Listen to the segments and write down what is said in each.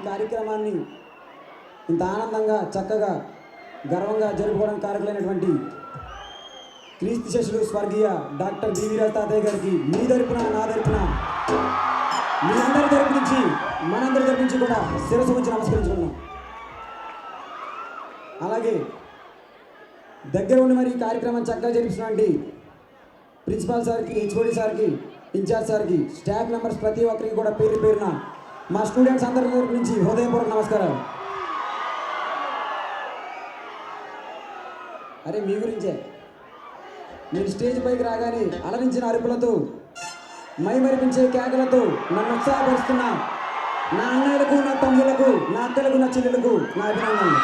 కార్యక్రమాన్ని ఇంత ఆనందంగా చక్కగా గర్వంగా జరుపుకోవడానికి కారకులైనటువంటి క్రీస్తు శిష్యులు స్వర్గీయ డాక్టర్ బివిరాజ్ తాతయ్య గారికి మీ తరపున నా తరపున మీ అందరి తరపు నుంచి మనందరి తరపు నుంచి కూడా శిరస్సు ఉంచి నమస్కరించుకున్నాం. అలాగే దగ్గర ఉండి మరి కార్యక్రమం చక్కగా జరిపిస్తున్నటువంటి ప్రిన్సిపాల్ సార్కి, హెచ్ఓడి సార్కి, ఇన్ఛార్జ్ సార్కి, స్టాఫ్ మెంబర్స్ ప్రతి ఒక్కరికి కూడా పేరు పేరున మా స్టూడెంట్స్ అందరి తరపు నుంచి హృదయపూర్వక నమస్కారాలు. అరే మీ గురించే, మీరు స్టేజ్ పైకి రాగానే అలరించిన అరుపులతో, మైమరిపించే కేకలతో నన్ను ఉత్సాహపరుస్తున్న నా అన్నయ్యలకు, నా తమ్ములకు, నా అక్కలకు, నా చెల్లెలకు నా అభినందనలు.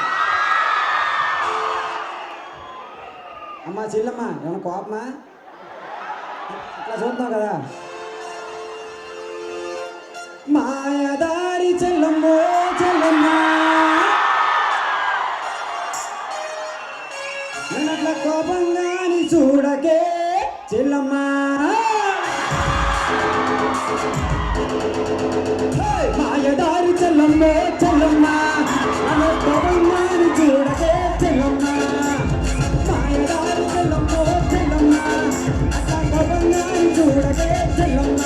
అమ్మా చెల్లెమ్మ ఏమన్నా కోపమా? అట్లా చూద్దాం కదా. మాయదారి చెల్లమ్మో చెల్లమ్మ, నన్నట్ల కోపంగాని చూడకే చెల్లమ్మ. మాయదారి చెల్లమ్మో చెల్లమ్మ, నన్న కోపంగాని చూడకే చెల్లమ్మ. మాయదారి చెల్లమ్మో చెల్లమ్మ, అట్లా కోపంగాని చూడకే చెల్లమ్మ.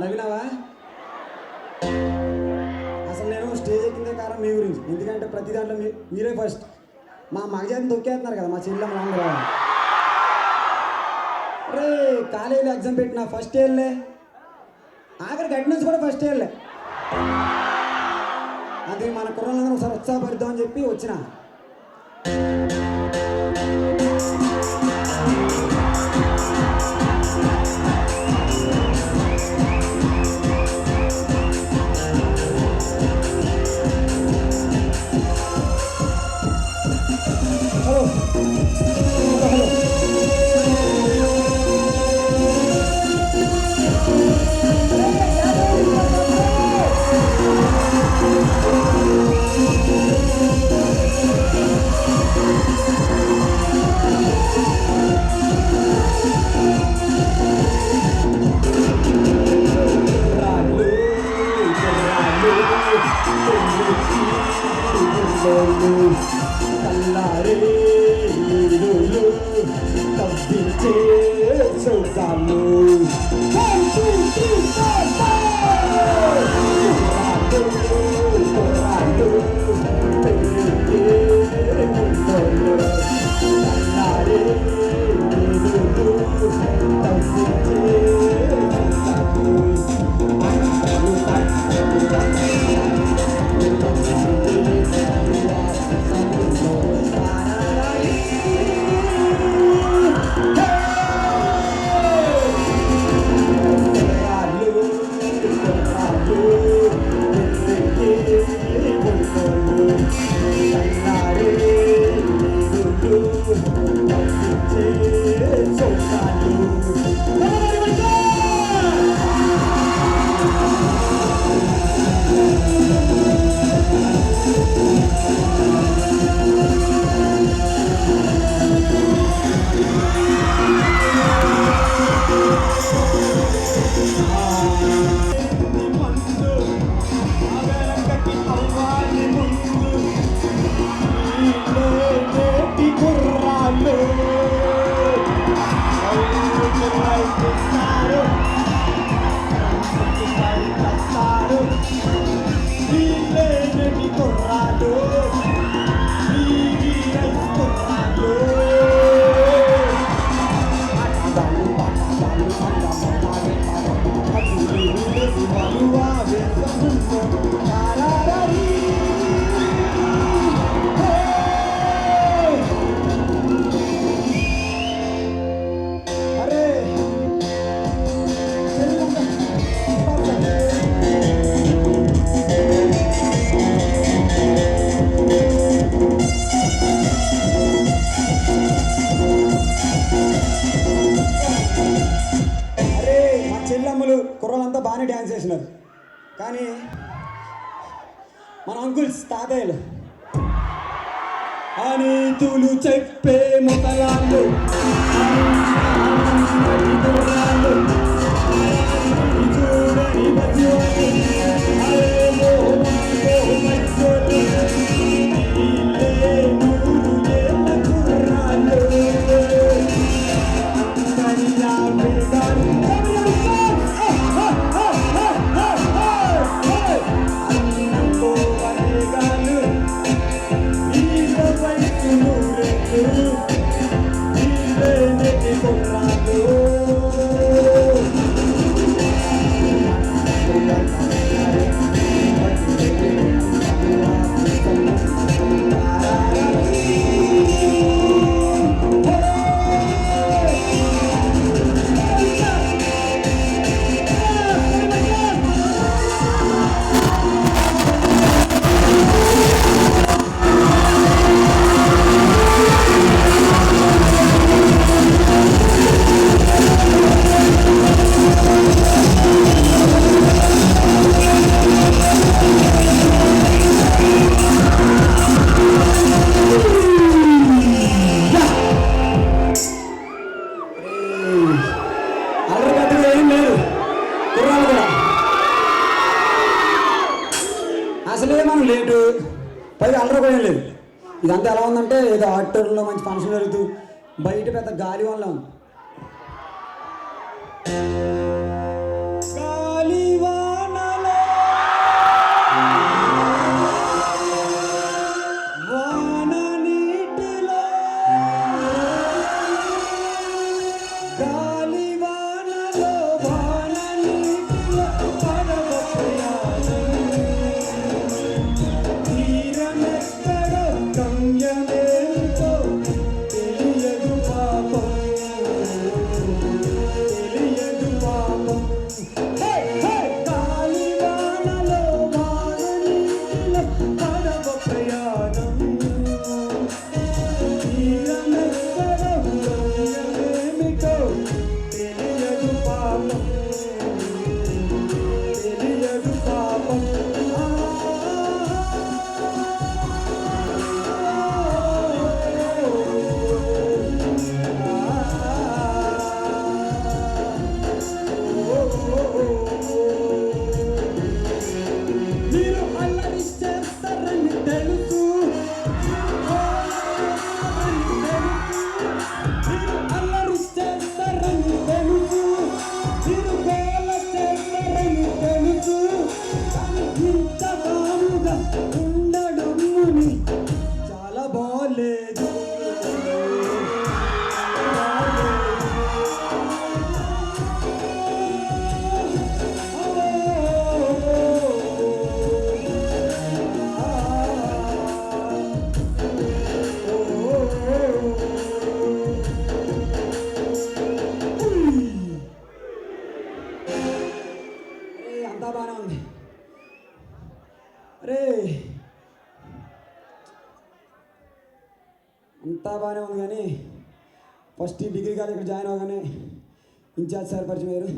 నవ్వినావా? అసలు నేను స్టేజ్ ఎక్కిందే కారణం మీ గురించి. ఎందుకంటే ప్రతి దాంట్లో మీరే ఫస్ట్. మా మగజాతిని తొక్కేస్తున్నారు కదా మా చెల్లెమ్మ అందరూ. రే కాలేజీలో ఎగ్జామ్ పెట్టిన ఫస్ట్ ఇయర్లే, ఆఖరికి అటెండెన్స్ కూడా ఫస్ట్ ఇయర్లే. అది మన కుర్రలందరూ ఒకసారి ఉత్సాహపరుద్దామని చెప్పి వచ్చిన. Right. కుర్రలంతా బాగానే డ్యాన్స్ చేసినారు, కానీ మన అంకుల్స్ తాతయ్యలు అనీతులు చెప్పే ముసలాళ్ళు చూడని అసలే మనం లేటు, పైగా అల్లరి కూడా లేదు. ఇదంతా ఎలా ఉందంటే ఏదో ఆడిటోరియంలో మంచి ఫంక్షన్ జరుగుతూ బయట పెద్ద గాలి వల్ల ఉంది. అంతా బాగానే ఉంది. అరే అంతా బాగానే ఉంది, కానీ ఫస్ట్ ఈ డిగ్రీ కాలేజ్ ఇక్కడ జాయిన్ అవ్వగానే ఇన్ఛార్జ్ సార్ పరిచయం అయ్యారు.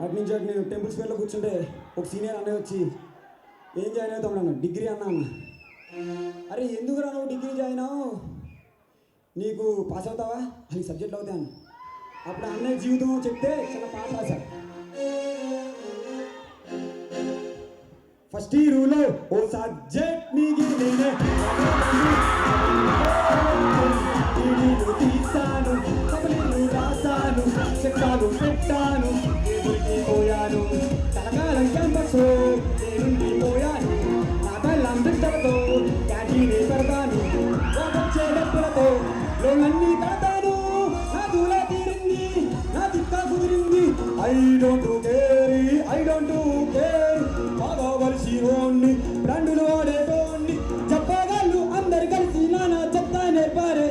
అటు నుంచి అటు నేను టెంపుల్ స్క్వేర్లో కూర్చుంటే ఒక సీనియర్ అన్నయ్య వచ్చి ఏం జాయిన్ అవుతాం అన్న, డిగ్రీ అన్నా అన్న. అరే ఎందుకు రా నువ్వు డిగ్రీ జాయిన్ అవ్వు, నీకు పాస్ అవుతావా అని సబ్జెక్టులు అవుతాయి అన్న. అప్పుడు అన్నయ్య జీవితం చెప్తే చిన్న పాస్ రాశారు. ఫస్ట్ ఇయర్లో ఓ సబ్జెక్ట్ మిగిలినే తీసాను, కబుర్లు రాశాను, చక్రాలు పెట్టాను, పోయాను తలకాలం క్యాంపస్ పోయాను. నా బెల్లం బిడ్డలతో క్యాంటీనే పెడతాను, వచ్చే డబ్బులతో లోన్లన్నీ కడతాను. నా దూల తీరింది, నా దిక్క కుదిరింది. ఐ డోంట్ కేర్ బాగా వలసిరోన్ని బ్రాండులు వాడేటోన్ని చెప్పగాళ్ళు అందరు కలిసి నానా చెప్తా నేర్పారే.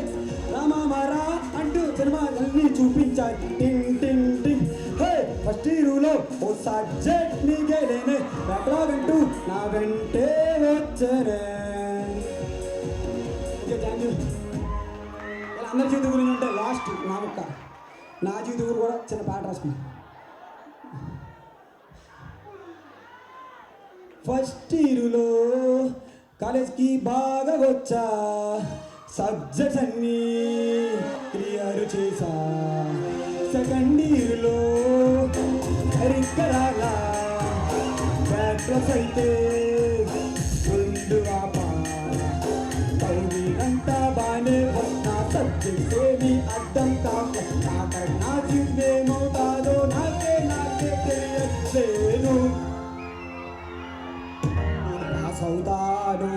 రామారా అంటూ సినిమాలన్నీ చూపించాయి. టింగ్ టింగ్ టింగ్. హే ఫస్ట్ ఇయర్లో ఓ సబ్జెక్ట్ నీకేలేనే, బ్యాక్లాగ్ అంటూ నా వెంటే వచ్చరే. Okay thank you. ఇలా అందరి జీవితం గురించి ఉంటే లాస్ట్ నా ముక్క, నా జీవితం గురించి కూడా చిన్న పాట రాసుకున్నాను. ఫస్ట్ ఇయర్లో కాలేజ్కి బాగా వచ్చా, సబ్జెక్ట్స్ అన్నీ క్లియర్ చేసా. సెకండ్ ఇయర్లో సరిగ్గా రాలా, బ్యాక్లాస్ అయితే ముందు ఆపా. చదివినంతా బాగానే వస్తున్నా, సబ్జెక్ట్స్ ఏమి అర్థం కాక నా జీవితమవుతాదో నాకే తెలియట్లేదు. పాస్ అవుతాను